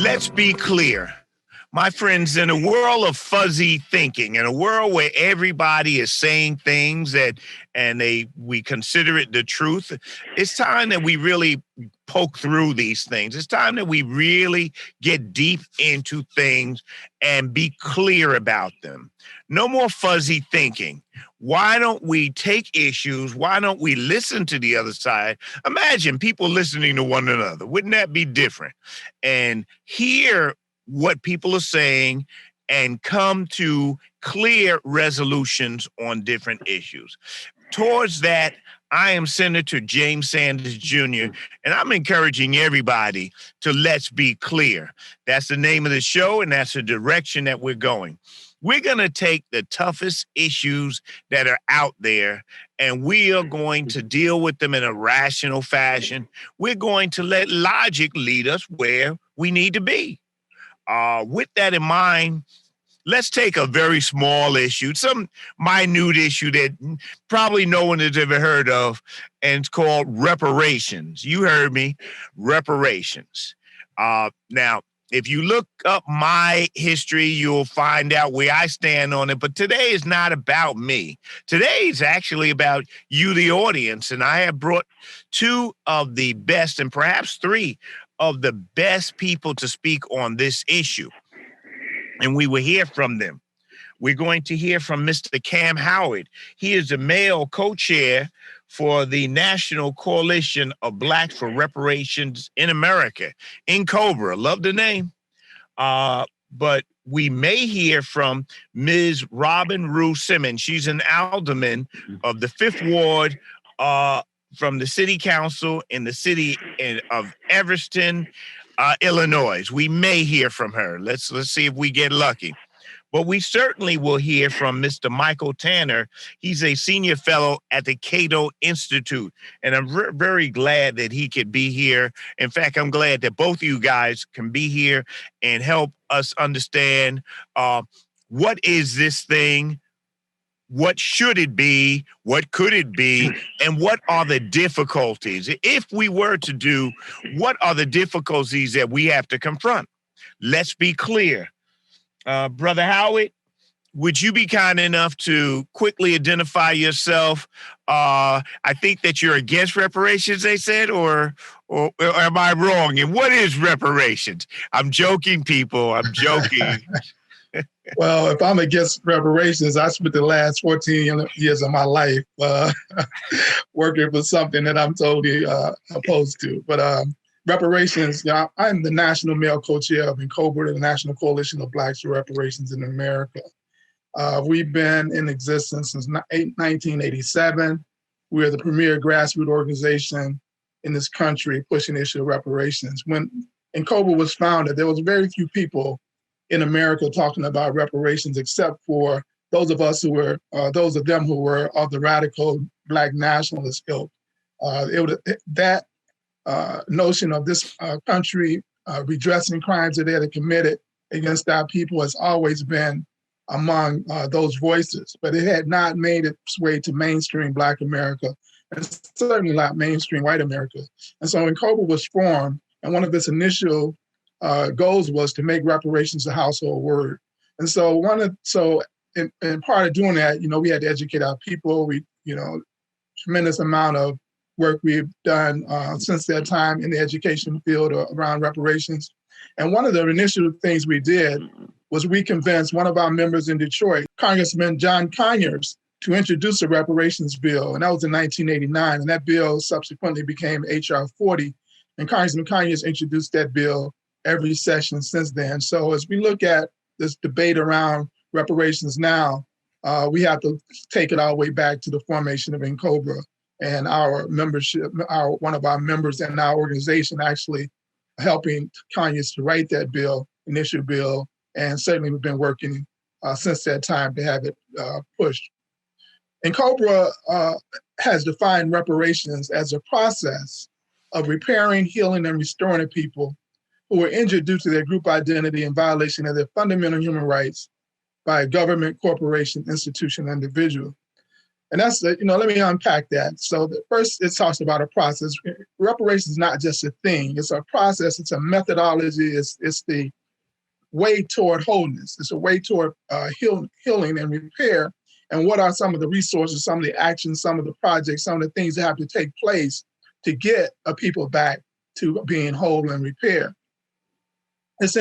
Let's be clear. My friends, in a world of fuzzy thinking, in a world where everybody is saying things we consider it the truth, it's time that we really poke through these things. It's time that we really get deep into things and be clear about them. No more fuzzy thinking. Why don't we take issues? Why don't we listen to the other side? Imagine people listening to one another. Wouldn't that be different? And hear what people are saying and come to clear resolutions on different issues. Towards that, I am Senator James Sanders Jr., and I'm encouraging everybody to let's be clear. That's the name of the show, and that's the direction that we're going. We're going to take the toughest issues that are out there, and we are going to deal with them in a rational fashion. We're going to let logic lead us where we need to be. With that in mind, let's take a very small issue, some minute issue that probably no one has ever heard of, and it's called reparations. You heard me, reparations. Now, if you look up my history, you'll find out where I stand on it. But today is not about me. Today is actually about you, the audience. And I have brought two of the best, and perhaps three of the best people to speak on this issue. And we will hear from them. We're going to hear from Mr. Kamm Howard. He is the male co-chair for the National Coalition of Blacks for Reparations in America, in Cobra. Love the name. But we may hear from Ms. Robin Rue Simmons. She's an alderman of the 5th Ward from the City Council in the city of Everston, Illinois. We may hear from her. Let's see if we get lucky. But we certainly will hear from Mr. Michael Tanner. He's a senior fellow at the Cato Institute, and I'm very glad that he could be here. In fact, I'm glad that both of you guys can be here and help us understand what is this thing, what should it be, what could it be, and what are the difficulties? If we were to do, what are the difficulties that we have to confront? Let's be clear. Brother Howard, would you be kind enough to quickly identify yourself? I think that you're against reparations, they said, or am I wrong? And what is reparations? I'm joking, people. I'm joking. Well, if I'm against reparations, I spent the last 14 years of my life working for something that I'm totally opposed to. But reparations, I'm the national male co-chair of NCOBRA, the National Coalition of Blacks for Reparations in America. We've been in existence since 1987. We are the premier grassroots organization in this country pushing the issue of reparations. When NCOBRA was founded, there was very few people in America talking about reparations, except for those of them who were of the radical Black nationalist ilk. That notion of this country redressing crimes that they had committed against our people has always been among those voices, but it had not made its way to mainstream Black America, and certainly not mainstream white America. And so when NCOBRA was formed, and one of its initial goals was to make reparations a household word. And so in part of doing that, we had to educate our people. Tremendous amount of work we've done since that time in the education field around reparations. And one of the initial things we did was we convinced one of our members in Detroit, Congressman John Conyers, to introduce a reparations bill. And that was in 1989. And that bill subsequently became H.R. 40. And Congressman Conyers introduced that bill every session since then. So as we look at this debate around reparations now, we have to take it all the way back to the formation of NCOBRA and our membership, one of our members in our organization actually helping Conyers to write that bill, initial bill, and certainly we've been working since that time to have it pushed. NCOBRA has defined reparations as a process of repairing, healing, and restoring people who were injured due to their group identity in violation of their fundamental human rights by a government, corporation, institution, or individual. And that's, let me unpack that. So first, it talks about a process. Reparations is not just a thing. It's a process. It's a methodology. It's the way toward wholeness. It's a way toward healing and repair. And what are some of the resources, some of the actions, some of the projects, some of the things that have to take place to get a people back to being whole and repair? It's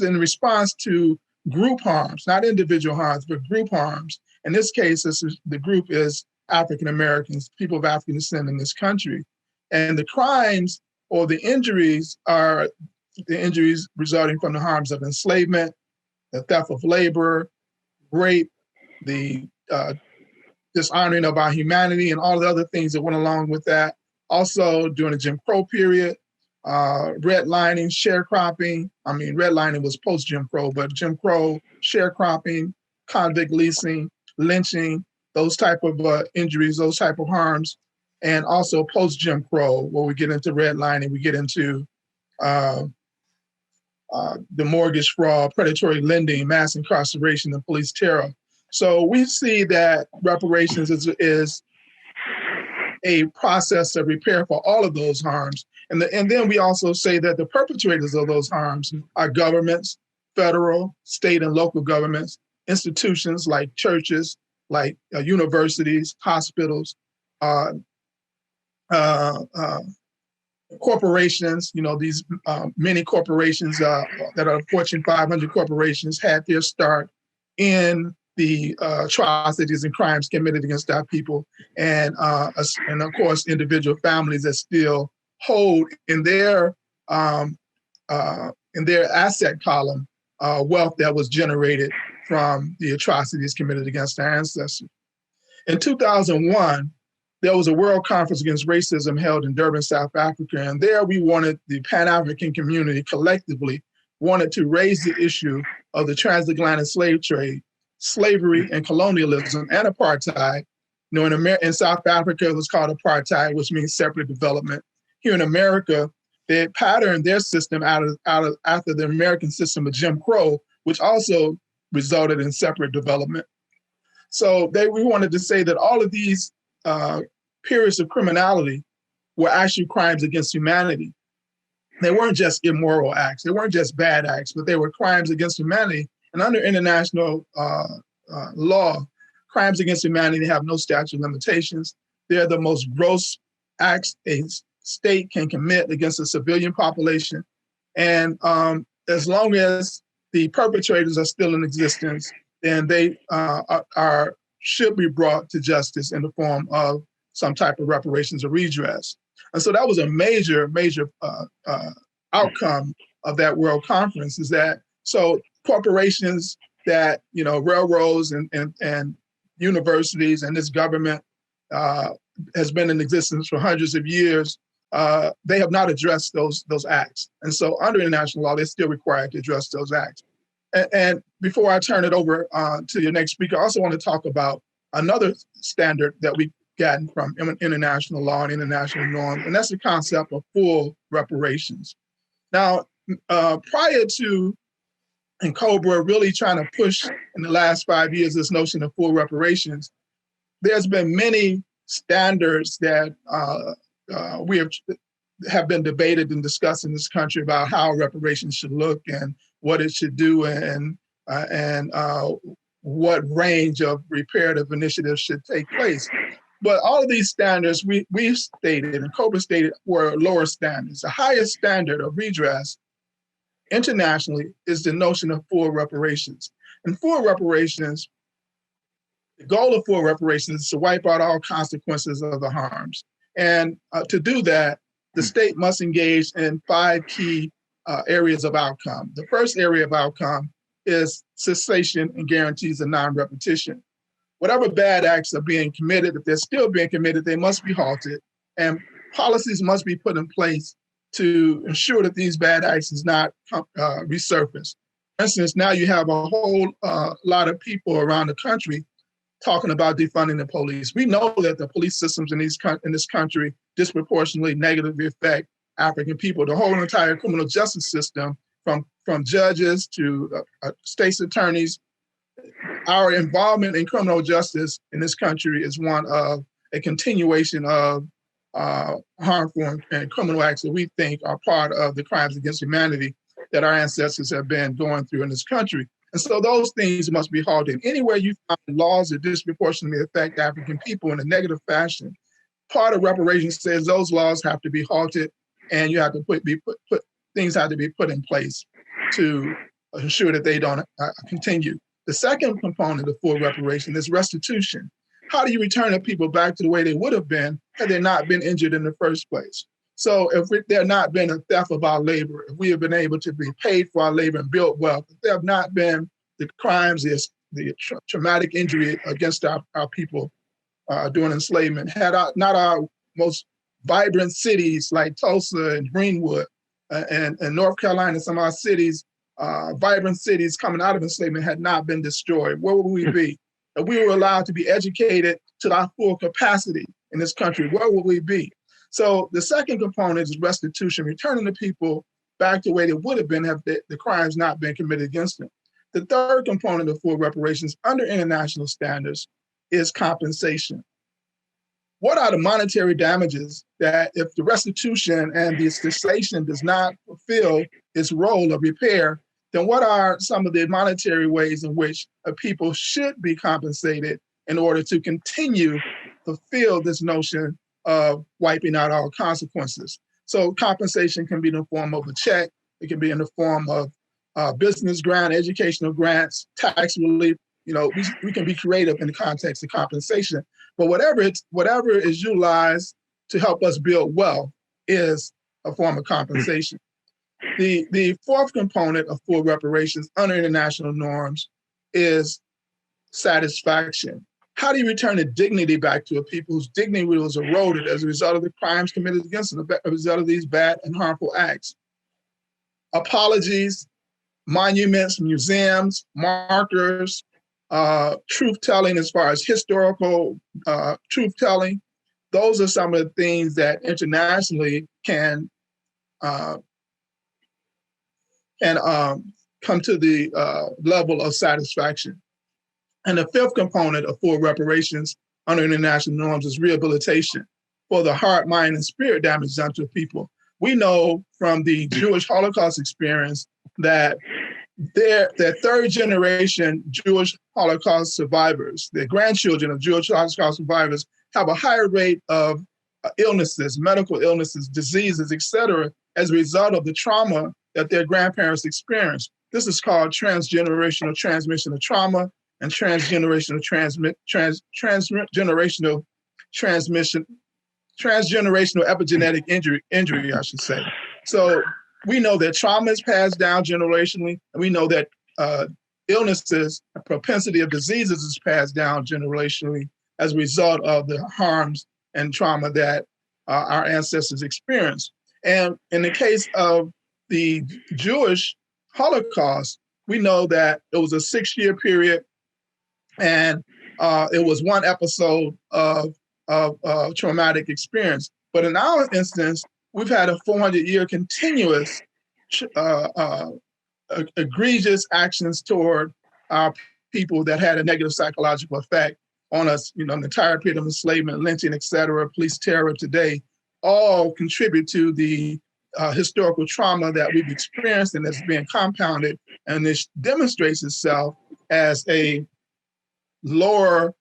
in response to group harms, not individual harms, but group harms. In this case, the group is African Americans, people of African descent in this country. And the crimes or the injuries are the injuries resulting from the harms of enslavement, the theft of labor, rape, the dishonoring of our humanity, and all the other things that went along with that. Also, during the Jim Crow period, redlining, sharecropping. I mean, redlining was post-Jim Crow, but Jim Crow, sharecropping, convict leasing, lynching, those type of injuries, those type of harms. And also post-Jim Crow, where we get into redlining, we get into the mortgage fraud, predatory lending, mass incarceration, and police terror. So we see that reparations is a process of repair for all of those harms. And then we also say that the perpetrators of those harms are governments, federal, state, and local governments, institutions like churches, like universities, hospitals, corporations. These many corporations that are Fortune 500 corporations had their start in the atrocities and crimes committed against our people, and of course individual families that still hold in their asset column wealth that was generated from the atrocities committed against our ancestors. In 2001, there was a World Conference Against Racism held in Durban, South Africa, and there we wanted the Pan-African community collectively wanted to raise the issue of the transatlantic slave trade, slavery and colonialism, and apartheid. In South Africa, it was called apartheid, which means separate development. Here in America, they patterned their system after the American system of Jim Crow, which also resulted in separate development. So we wanted to say that all of these periods of criminality were actually crimes against humanity. They weren't just immoral acts. They weren't just bad acts, but they were crimes against humanity. And under international law, crimes against humanity have no statute of limitations. They're the most gross acts a state can commit against a civilian population. And as long as the perpetrators are still in existence, then they should be brought to justice in the form of some type of reparations or redress. And so that was a major outcome of that World Conference, is that so corporations that, railroads and universities and this government has been in existence for hundreds of years, they have not addressed those acts. And so under international law, they're still required to address those acts. And before I turn it over to your next speaker, I also want to talk about another standard that we've gotten from international law and international norms, and that's the concept of full reparations. Now, prior to COBRA really trying to push in the last 5 years this notion of full reparations, there's been many standards that we have been debated and discussed in this country about how reparations should look and what it should do and what range of reparative initiatives should take place. But all of these standards we've stated and COBRA stated were lower standards. The highest standard of redress internationally is the notion of full reparations. And full reparations, the goal of full reparations is to wipe out all consequences of the harms. And to do that, the state must engage in 5 key areas of outcome. The first area of outcome is cessation and guarantees of non-repetition. Whatever bad acts are being committed, if they're still being committed, they must be halted, and policies must be put in place to ensure that these bad acts is not resurfaced. For instance, now you have a whole lot of people around the country talking about defunding the police. We know that the police systems in this country disproportionately negatively affect African people. The whole entire criminal justice system, from judges to state's attorneys, our involvement in criminal justice in this country is one of a continuation of harmful and criminal acts that we think are part of the crimes against humanity that our ancestors have been going through in this country. And so those things must be halted. Anywhere you find laws that disproportionately affect African people in a negative fashion, part of reparations says those laws have to be halted, and you have to things have to be put in place to ensure that they don't continue. The second component of full reparation is restitution. How do you return the people back to the way they would have been had they not been injured in the first place? So if there had not been a theft of our labor, if we have been able to be paid for our labor and build wealth, if there have not been the crimes, the traumatic injury against our people during enslavement, had not our most vibrant cities like Tulsa and Greenwood and North Carolina, some of our cities, vibrant cities coming out of enslavement had not been destroyed, where would we be? If we were allowed to be educated to our full capacity in this country, where would we be? So the second component is restitution, returning the people back to the way they would have been had the crimes not been committed against them. The third component of full reparations under international standards is compensation. What are the monetary damages that if the restitution and the cessation does not fulfill its role of repair, then what are some of the monetary ways in which people should be compensated in order to continue to fulfill this notion of wiping out all consequences? So compensation can be in the form of a check. It can be in the form of business grant, educational grants, tax relief. You know, we can be creative in the context of compensation, but whatever is utilized to help us build wealth is a form of compensation. The fourth component of full reparations under international norms is satisfaction. How do you return the dignity back to a people whose dignity was eroded as a result of the crimes committed against them, as a result of these bad and harmful acts? Apologies, monuments, museums, markers, truth-telling as far as historical truth-telling. Those are some of the things that internationally can come to the level of satisfaction. And the fifth component of full reparations under international norms is rehabilitation for the heart, mind, and spirit damage done to people. We know from the Jewish Holocaust experience that their third generation Jewish Holocaust survivors, their grandchildren of Jewish Holocaust survivors, have a higher rate of illnesses, medical illnesses, diseases, et cetera, as a result of the trauma that their grandparents experienced. This is called transgenerational transmission of trauma and transgenerational epigenetic injury, I should say. So we know that trauma is passed down generationally, and we know that illnesses, propensity of diseases is passed down generationally as a result of the harms and trauma that our ancestors experienced. And in the case of the Jewish Holocaust, we know that it was a 6-year period, and it was one episode of traumatic experience. But in our instance, we've had a 400-year continuous egregious actions toward our people that had a negative psychological effect on us, you know, the entire period of enslavement, lynching, et cetera, police terror today, all contribute to the historical trauma that we've experienced and that's being compounded. And this demonstrates itself as a lower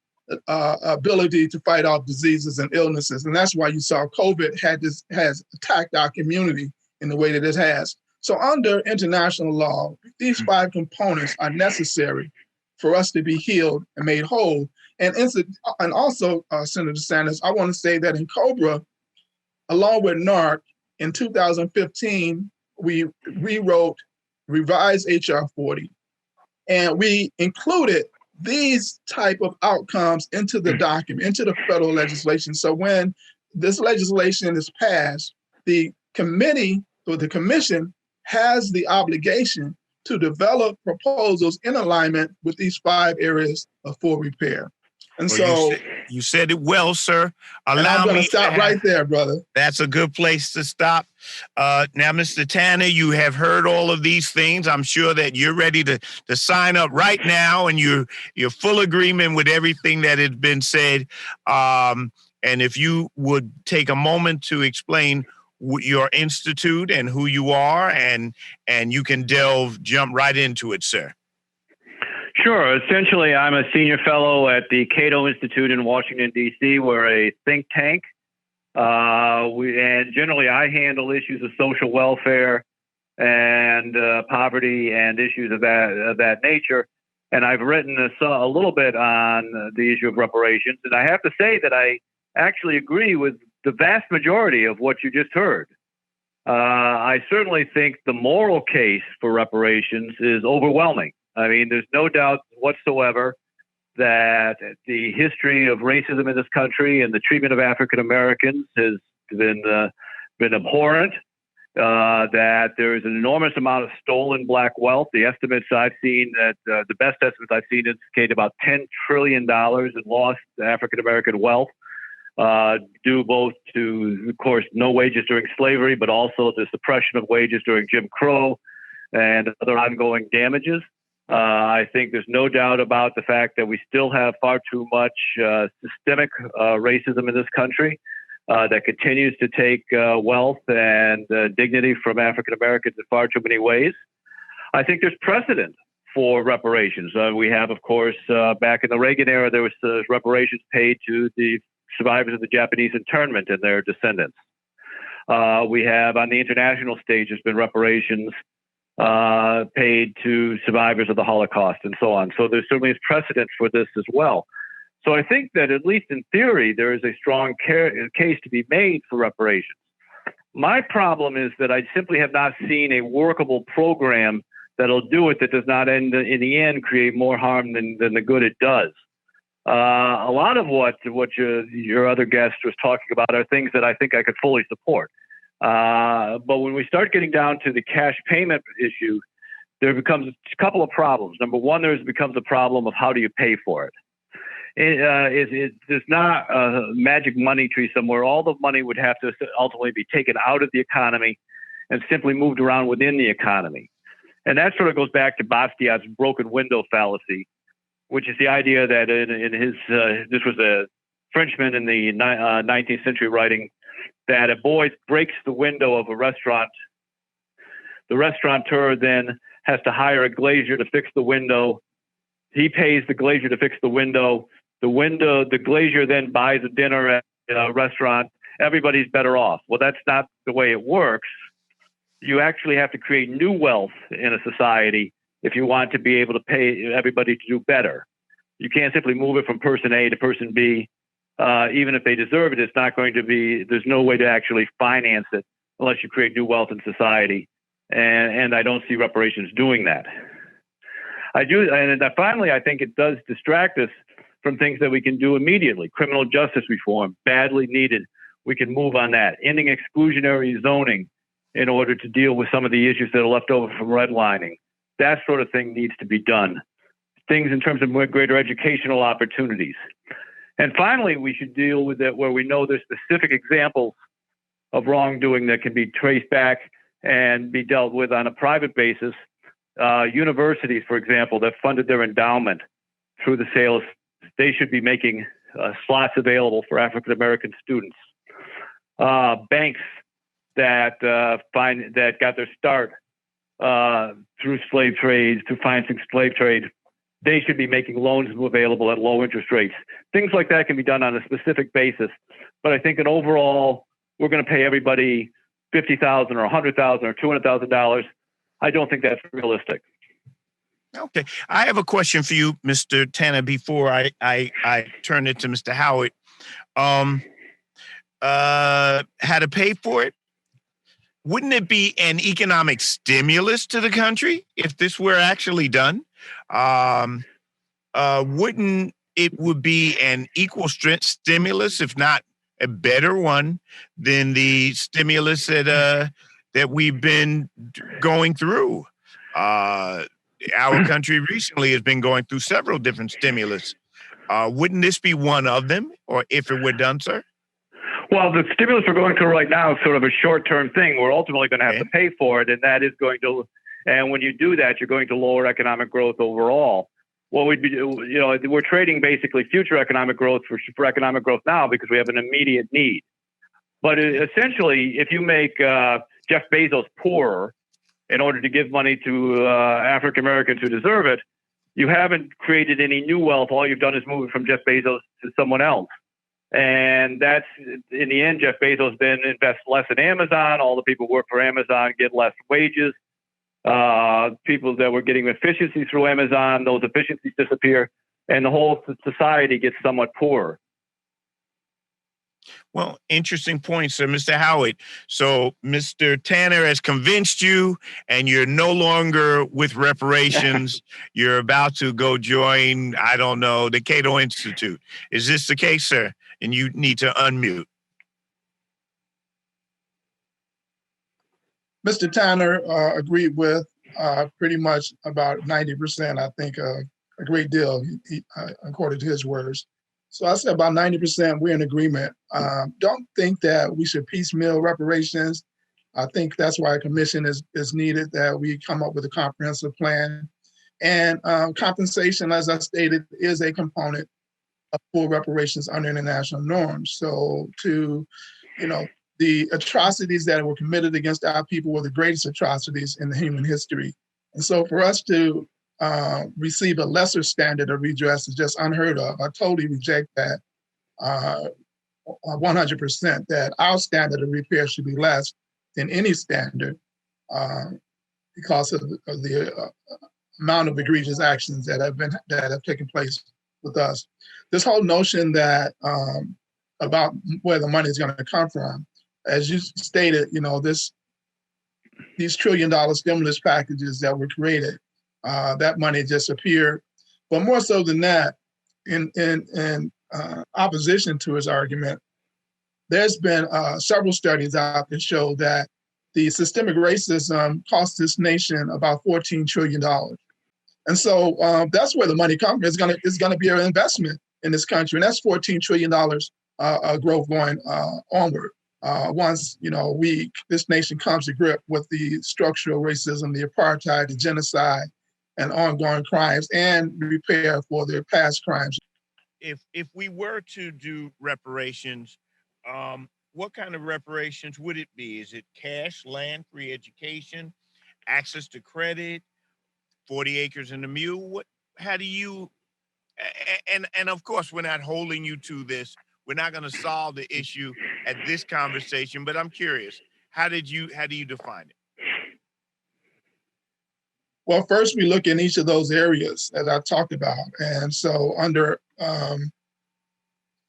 ability to fight off diseases and illnesses. And that's why you saw COVID has attacked our community in the way that it has. So under international law, these 5 components are necessary for us to be healed and made whole. And also, Senator Sanders, I want to say that in COBRA, along with NARC, in 2015, we rewrote, revised HR 40, and we included these type of outcomes into the document, into the federal legislation. So when this legislation is passed, the committee or the commission has the obligation to develop proposals in alignment with these 5 areas of full repair. And Well, so, you said it well, sir. and I'm Allow going to me stop right there, brother. That's a good place to stop. Now, Mr. Tanner, you have heard all of these things. I'm sure that you're ready to sign up right now, and you're full agreement with everything that has been said. And if you would take a moment to explain your institute and who you are, and you can jump right into it, sir. Sure. Essentially, I'm a senior fellow at the Cato Institute in Washington, D.C. We're a think tank. And generally, I handle issues of social welfare and poverty and issues of that nature. And I've written a little bit on the issue of reparations. And I have to say that I actually agree with the vast majority of what you just heard. I certainly think the moral case for reparations is overwhelming. I mean, there's no doubt whatsoever that the history of racism in this country and the treatment of African Americans has been abhorrent. That there is an enormous amount of stolen black wealth. The estimates I've seen, the best estimates I've seen, indicate about $10 trillion in lost African American wealth, due both to, of course, no wages during slavery, but also the suppression of wages during Jim Crow and other ongoing damages. I think there's no doubt about the fact that we still have far too much systemic racism in this country that continues to take wealth and dignity from African Americans in far too many ways. I think there's precedent for reparations. We have, of course, back in the Reagan era, there was reparations paid to the survivors of the Japanese internment and their descendants. We have, on the international stage, there's been reparations paid to survivors of the Holocaust and so on. So there certainly is precedent for this as well. So I think that, at least in theory, there is a strong case to be made for reparations. My problem is that I simply have not seen a workable program that'll do it, that does not in the end create more harm than the good it does. A lot of what your other guest was talking about are things that I think I could fully support. But when we start getting down to the cash payment issue, there becomes a couple of problems. Number one, there becomes a problem of how do you pay for it. There's not a magic money tree somewhere. All the money would have to ultimately be taken out of the economy and simply moved around within the economy. And that sort of goes back to Bastiat's broken window fallacy, which is the idea that in his, this was a Frenchman in the 19th century writing, that a boy breaks the window of a restaurant. The restaurateur then has to hire a glazier to fix the window. He pays the glazier to fix the window. The glazier then buys a dinner at a restaurant. Everybody's better off. Well, that's not the way it works. You actually have to create new wealth in a society if you want to be able to pay everybody to do better. You can't simply move it from person A to person B. Even if they deserve it, it's not going to be, there's no way to actually finance it unless you create new wealth in society. And I don't see reparations doing that. And finally, I think it does distract us from things that we can do immediately. Criminal justice reform, badly needed. We can move on that. Ending exclusionary zoning in order to deal with some of the issues that are left over from redlining. That sort of thing needs to be done. Things in terms of more greater educational opportunities. And finally, we should deal with it where we know there's specific examples of wrongdoing that can be traced back and be dealt with on a private basis. Universities, for example, that funded their endowment through the sales, they should be making slots available for African American students. Banks that got their start through slave trade, through financing slave trade, they should be making loans available at low interest rates. Things like that can be done on a specific basis. But I think that overall, we're going to pay everybody $50,000 or $100,000 or $200,000. I don't think that's realistic. Okay. I have a question for you, Mr. Tanner, before I turn it to Mr. Howard. How to pay for it? Wouldn't it be an economic stimulus to the country if this were actually done? Wouldn't it would be an equal strength stimulus, if not a better one, than the stimulus that we've been going through? Our country recently has been going through several different stimulus Wouldn't this be one of them, or if it were done, sir? Well, the stimulus we're going through right now is sort of a short-term thing. We're ultimately going to have to pay for it, and that is going to. And when you do that, you're going to lower economic growth overall. What we'd be, we're trading basically future economic growth for economic growth now because we have an immediate need. But essentially, if you make Jeff Bezos poorer in order to give money to African Americans who deserve it, you haven't created any new wealth. All you've done is move it from Jeff Bezos to someone else. And that's, in the end, Jeff Bezos then invests less in Amazon. All the people who work for Amazon get less wages. People that were getting efficiency through Amazon, those efficiencies disappear, and the whole society gets somewhat poorer. Well, interesting point, sir. Mr. Howard. So Mr. Tanner has convinced you, and you're no longer with reparations. You're about to go join, I don't know, the Cato Institute. Is this the case, sir? And you need to unmute. Mr. Tanner agreed with pretty much about 90%, I think, a great deal, according to his words. So I said about 90%, we're in agreement. Don't think that we should piecemeal reparations. I think that's why a commission is needed, that we come up with a comprehensive plan. And compensation, as I stated, is a component of full reparations under international norms. So the atrocities that were committed against our people were the greatest atrocities in the human history. And so for us to receive a lesser standard of redress is just unheard of. I totally reject that 100%, that our standard of repair should be less than any standard because of the amount of egregious actions that have taken place with us. This whole notion that about where the money is going to come from, as you stated, these $1 trillion stimulus packages that were created, that money just appeared. But more so than that, in opposition to his argument, there's been several studies out that show that the systemic racism cost this nation about $14 trillion. And so that's where the money comes. It's going to be an investment in this country, and that's $14 trillion growth going onward. Once this nation comes to grip with the structural racism, the apartheid, the genocide, and ongoing crimes, and repair for their past crimes. If we were to do reparations, what kind of reparations would it be? Is it cash, land, free education, access to credit, 40 acres and a mule? How do you? And of course, we're not holding you to this. We're not going to solve the issue at this conversation, but I'm curious, how do you define it? Well, first we look in each of those areas that I talked about. And so under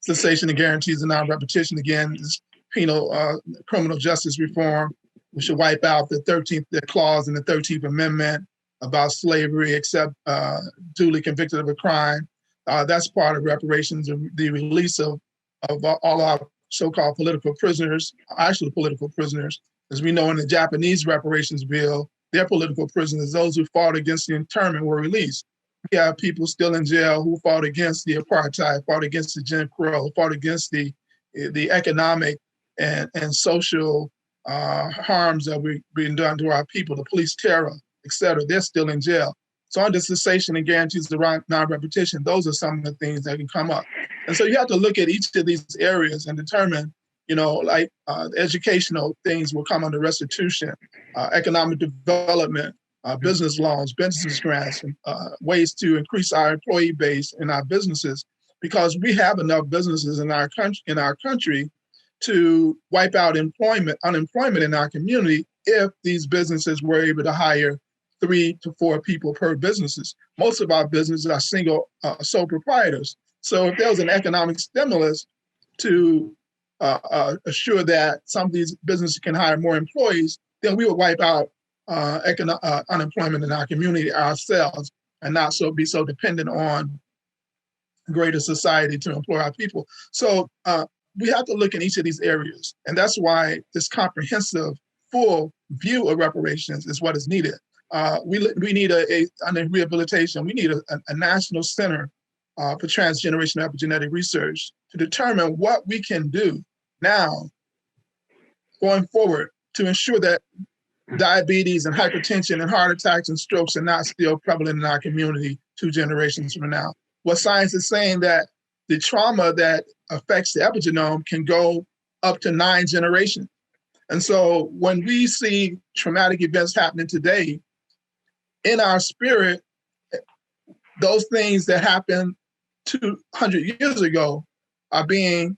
cessation of guarantees and non-repetition, again, this penal criminal justice reform, we should wipe out the 13th clause in the 13th Amendment about slavery, except duly convicted of a crime. That's part of reparations, the release of all our so-called political prisoners, actual political prisoners. As we know in the Japanese reparations bill, their political prisoners, those who fought against the internment, were released. We have people still in jail who fought against the apartheid, fought against the Jim Crow, fought against the economic and social harms that we've been done to our people, the police terror, et cetera. They're still in jail. So under cessation and guarantees of non-repetition, those are some of the things that can come up. And so you have to look at each of these areas and determine, educational things will come under restitution, economic development, business loans, business grants, ways to increase our employee base in our businesses, because we have enough businesses in our country to wipe out unemployment in our community if these businesses were able to hire 3 to 4 people per businesses. Most of our businesses are single sole proprietors. So if there was an economic stimulus to assure that some of these businesses can hire more employees, then we would wipe out unemployment in our community ourselves and not be so dependent on greater society to employ our people. So we have to look in each of these areas. And that's why this comprehensive, full view of reparations is what is needed. We need a rehabilitation. We need a national center for transgenerational epigenetic research to determine what we can do now going forward to ensure that diabetes and hypertension and heart attacks and strokes are not still prevalent in our community 2 generations from now. What science is saying that the trauma that affects the epigenome can go up to 9 generations. And so when we see traumatic events happening today, in our spirit, those things that happened 200 years ago are being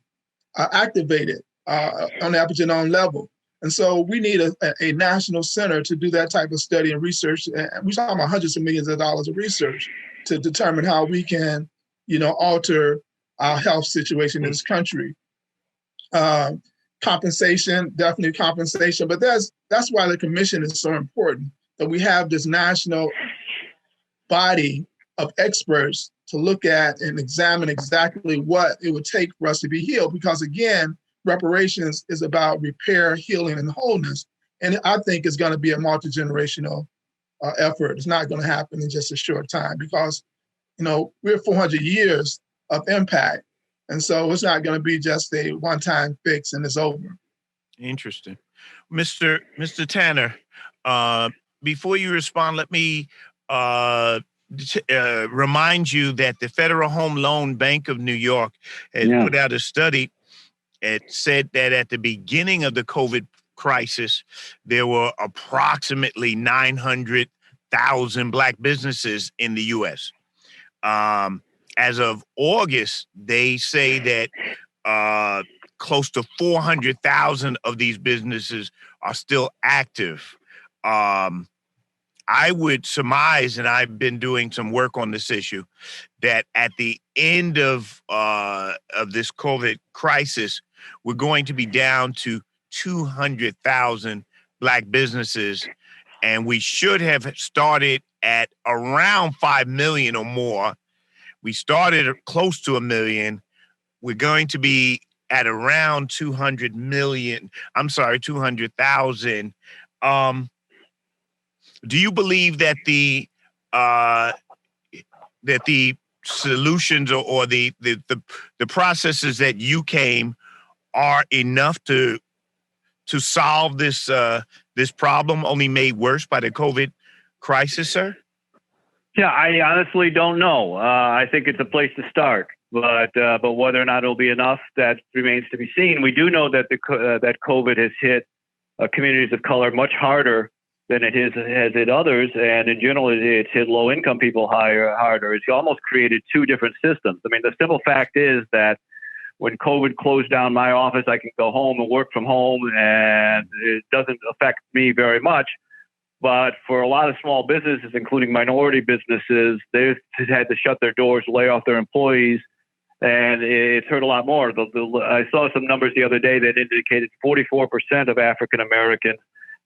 activated on the epigenome level. And so we need a national center to do that type of study and research. And we're talking about hundreds of millions of dollars of research to determine how we can, alter our health situation in this country. Compensation, definitely compensation, but that's why the commission is so important, that we have this national body of experts to look at and examine exactly what it would take for us to be healed. Because again, reparations is about repair, healing, and wholeness. And I think it's going to be a multi-generational effort. It's not going to happen in just a short time because, we're 400 years of impact. And so it's not going to be just a one-time fix and it's over. Interesting. Mr. Tanner, before you respond, let me remind you that the Federal Home Loan Bank of New York has put out a study. It said that at the beginning of the COVID crisis, there were approximately 900,000 Black businesses in the U.S. As of August, they say that close to 400,000 of these businesses are still active. I would surmise, and I've been doing some work on this issue, that at the end of this COVID crisis, we're going to be down to 200,000 Black businesses, and we should have started at around 5 million or more. We started close to 1 million. We're going to be at around 200,000. Do you believe that the solutions or the processes that you came are enough to solve this problem, only made worse by the COVID crisis, sir? Yeah, I honestly don't know. I think it's a place to start, but whether or not it'll be enough, that remains to be seen. We do know that that COVID has hit communities of color much harder than it has hit others, and in general, it's hit low-income people harder. It's almost created 2 different systems. I mean, the simple fact is that when COVID closed down my office, I can go home and work from home, and it doesn't affect me very much. But for a lot of small businesses, including minority businesses, they've had to shut their doors, lay off their employees, and it's hurt a lot more. I saw some numbers the other day that indicated 44% of African Americans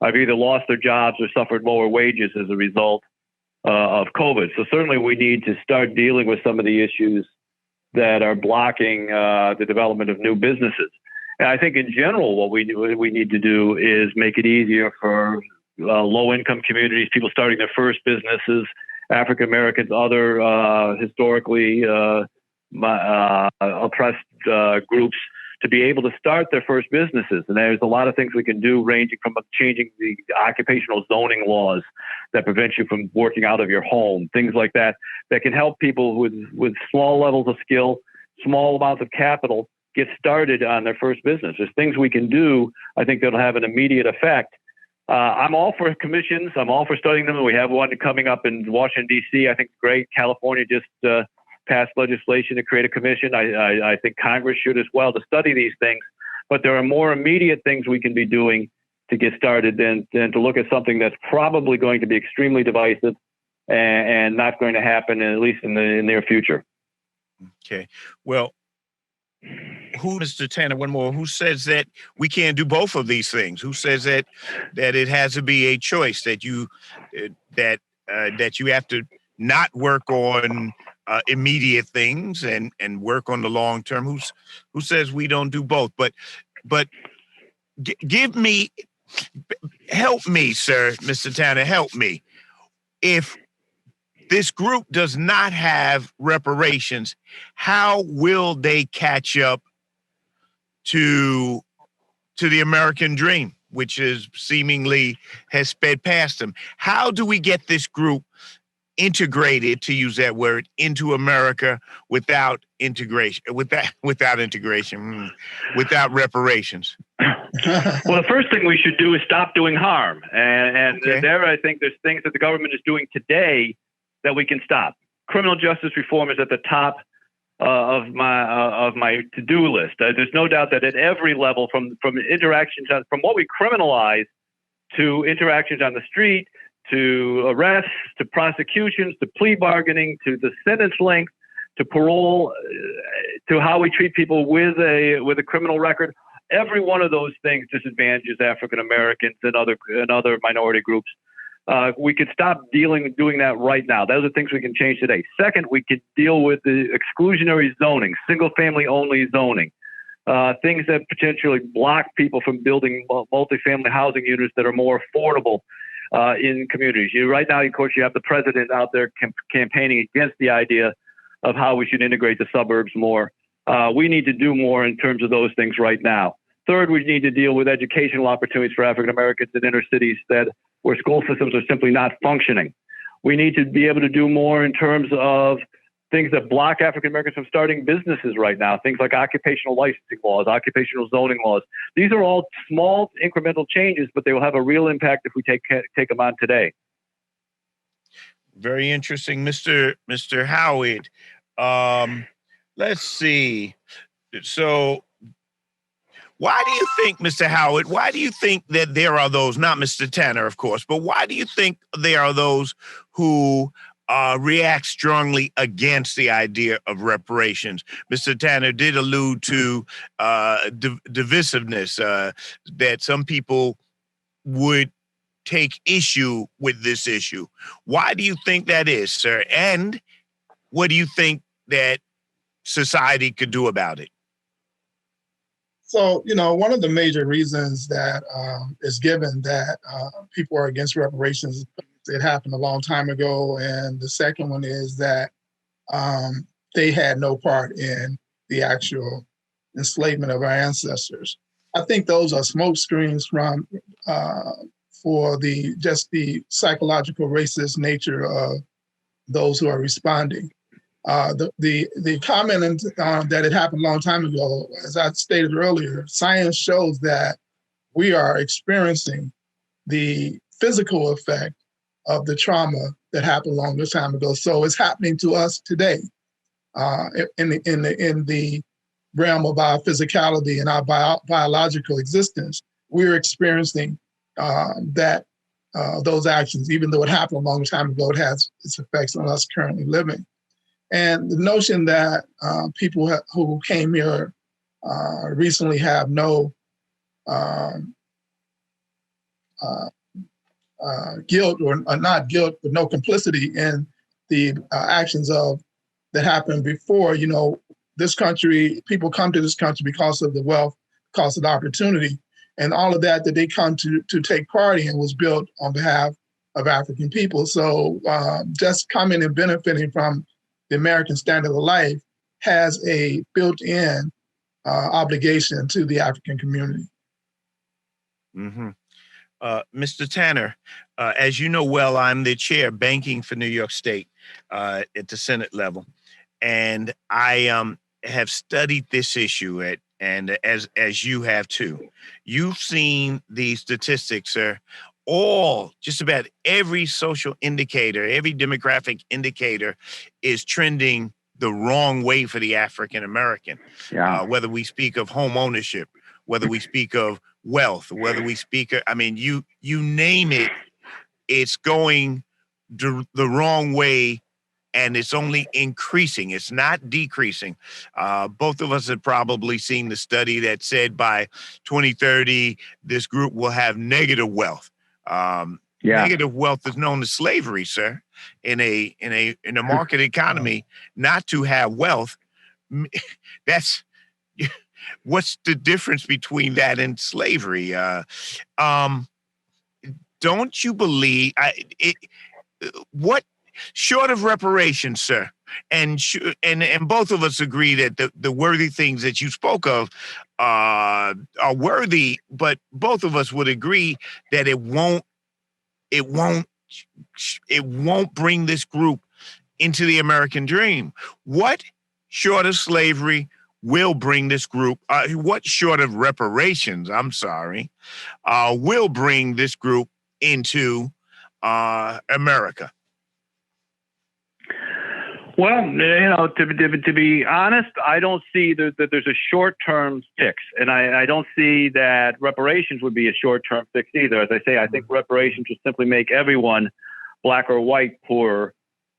have either lost their jobs or suffered lower wages as a result of COVID. So certainly we need to start dealing with some of the issues that are blocking the development of new businesses. And I think in general, what we need to do is make it easier for low-income communities, people starting their first businesses, African Americans, other historically oppressed groups, to be able to start their first businesses. And there's a lot of things we can do, ranging from changing the occupational zoning laws that prevent you from working out of your home, things like that, that can help people with small levels of skill, small amounts of capital, get started on their first business. There's things we can do, I think, that'll have an immediate effect. I'm all for commissions. I'm all for studying them. We have one coming up in Washington, D.C. I think it's great. California just passed legislation to create a commission. I think Congress should as well, to study these things. But there are more immediate things we can be doing to get started than to look at something that's probably going to be extremely divisive and not going to happen, at least in the near future. Okay. Well, Mr. Tanner, one more, who says that we can't do both of these things? Who says that it has to be a choice, that you have to not work on immediate things and work on the long term? Who says we don't do both? But help me, sir, Mr. Tanner, help me. If this group does not have reparations, how will they catch up to the American dream, which is seemingly has sped past them? How do we get this group integrated, to use that word, into America without integration, without reparations? Well, the first thing we should do is stop doing harm. And Okay. there, I think there's things that the government is doing today that we can stop. Criminal justice reform is at the top of my to-do list. There's no doubt that at every level, from interactions, from what we criminalize to interactions on the street, to arrests, to prosecutions, to plea bargaining, to the sentence length, to parole, to how we treat people with a criminal record. Every one of those things disadvantages African Americans and other minority groups. We could stop doing that right now. Those are things we can change today. Second, we could deal with the exclusionary zoning, single-family only zoning, things that potentially block people from building multifamily housing units that are more affordable in communities. Right now, of course, you have the president out there campaigning against the idea of how we should integrate the suburbs more. We need to do more in terms of those things right now. Third, we need to deal with educational opportunities for African Americans in inner cities where school systems are simply not functioning. We need to be able to do more in terms of things that block African Americans from starting businesses right now, things like occupational licensing laws, occupational zoning laws. These are all small incremental changes, but they will have a real impact if we take them on today. Very interesting, Mr. Howard. Let's see. So why do you think, Mr. Howard, why do you think that there are those, not Mr. Tanner, of course, but why do you think there are those who react strongly against the idea of reparations? Mr. Tanner did allude to divisiveness, that some people would take issue with this issue. Why do you think that is, sir? And what do you think that society could do about it? So, one of the major reasons that is given that people are against reparations, it happened a long time ago. And the second one is that they had no part in the actual enslavement of our ancestors. I think those are smoke screens for the psychological racist nature of those who are responding. The comment that it happened a long time ago, as I stated earlier, science shows that we are experiencing the physical effect of the trauma that happened a long time ago. So it's happening to us today in the realm of our physicality and our biological existence. We're experiencing those actions, even though it happened a long time ago. It has its effects on us currently living. And the notion that people who came here recently have no guilt or not guilt, but no complicity in the actions that happened before. This country, people come to this country because of the wealth, because of the opportunity, and all of that they come to take part in was built on behalf of African people. So just coming and benefiting from the American standard of life has a built-in obligation to the African community. Mm-hmm. Mr. Tanner, as you know well, I'm the chair of banking for New York State at the Senate level, and I have studied this issue and as you have too. You've seen the statistics, sir. Just about every social indicator, every demographic indicator is trending the wrong way for the African American. Yeah. Whether we speak of home ownership, whether we speak of wealth, whether we speak of, you name it, it's going the wrong way, and it's only increasing. It's not decreasing. Both of us have probably seen the study that said by 2030, this group will have negative wealth. Negative wealth is known as slavery, sir. In a market economy, not to have wealth, that's what's the difference between that and slavery? Don't you believe short of reparations, sir, and both of us agree that the worthy things that you spoke of are worthy, but both of us would agree that it won't bring this group into the American dream. What short of slavery will bring this group? What short of reparations? I'm sorry, will bring this group into America? Well, to be honest, I don't see that there's a short-term fix, and I don't see that reparations would be a short-term fix either. As I say, I think reparations would simply make everyone, black or white, poorer.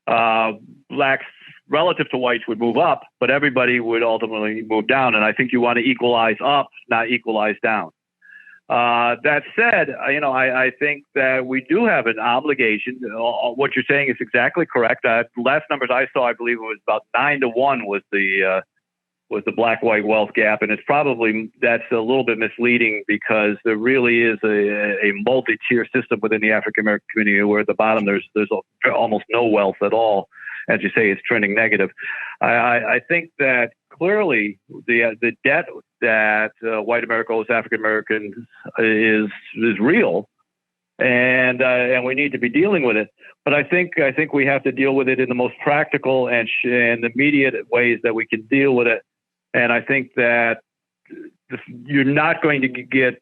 Blacks relative to whites would move up, but everybody would ultimately move down. And I think you want to equalize up, not equalize down. That said, I think that we do have an obligation. What you're saying is exactly correct. Last numbers I saw, I believe it was about 9-1 was the black-white wealth gap, and that's a little bit misleading because there really is a multi-tier system within the African American community where at the bottom there's almost no wealth at all. As you say, it's trending negative. I think that clearly the debt that white America owes African Americans is real, and we need to be dealing with it. But I think we have to deal with it in the most practical and immediate ways that we can deal with it. And I think that you're not going to get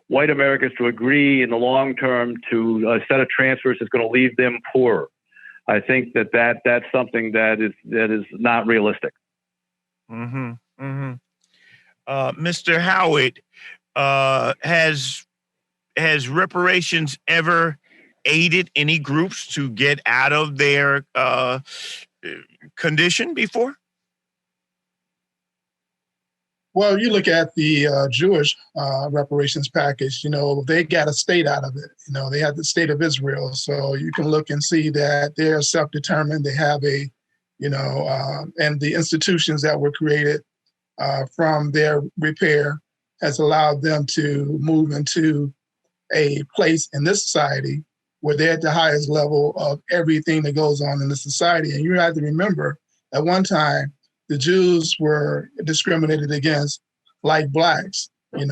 white Americans to agree in the long term to a set of transfers that's going to leave them poorer. I think that's something that is not realistic. Mm-hmm. Mm-hmm. Mr. Howard, has reparations ever aided any groups to get out of their condition before? Well, you look at the Jewish reparations package, they got a state out of it. They had the state of Israel. So you can look and see that they're self-determined. They have and the institutions that were created from their repair has allowed them to move into a place in this society where they're at the highest level of everything that goes on in the society. And you have to remember, at one time, the Jews were discriminated against like blacks. They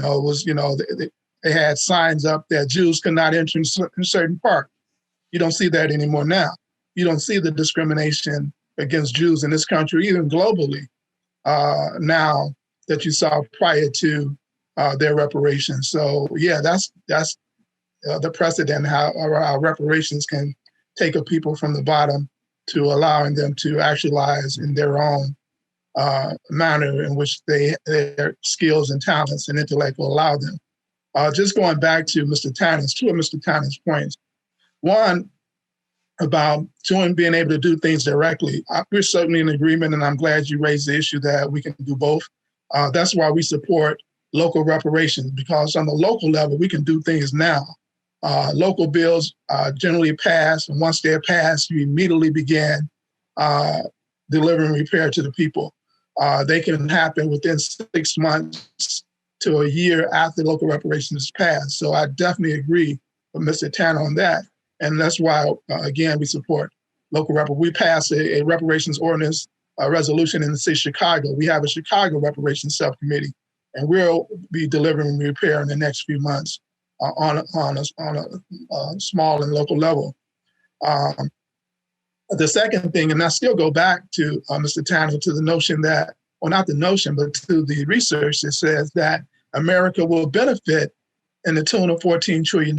had signs up that Jews could not enter in certain parts. You don't see that anymore now. You don't see the discrimination against Jews in this country, even globally, now that you saw prior to their reparations. So yeah, that's the precedent how reparations can take a people from the bottom to allowing them to actualize in their own manner in which their skills and talents and intellect will allow them. Just going back to Mr. Tannen's, two of Mr. Tannen's points. One, about being able to do things directly. We're certainly in agreement, and I'm glad you raised the issue that we can do both. That's why we support local reparations, because on the local level, we can do things now. Local bills generally pass, and once they're passed, you immediately begin delivering repair to the people. They can happen within 6 months to a year after local reparations is passed. So I definitely agree with Mr. Tanner on that. And that's why, again, we support local reparations. We passed a reparations ordinance resolution in the city of Chicago. We have a Chicago reparations subcommittee, and we'll be delivering repair in the next few months on a small and local level. The second thing, and I still go back to Mr. Tanner, to the notion that, well, not the notion, but to the research that says that America will benefit in the tune of $14 trillion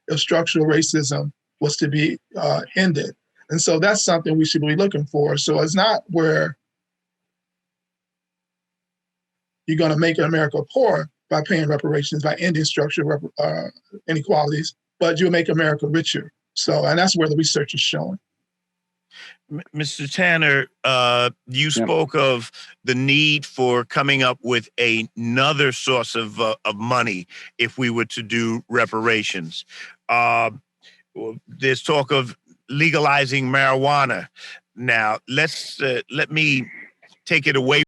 if structural racism was to be ended. And so that's something we should be looking for. So it's not where you're going to make America poor by paying reparations, by ending structural inequalities, but you'll make America richer. So, and that's where the research is showing. Mr. Tanner, you spoke of the need for coming up with another source of money if we were to do reparations. There's talk of legalizing marijuana. Now, let me take it away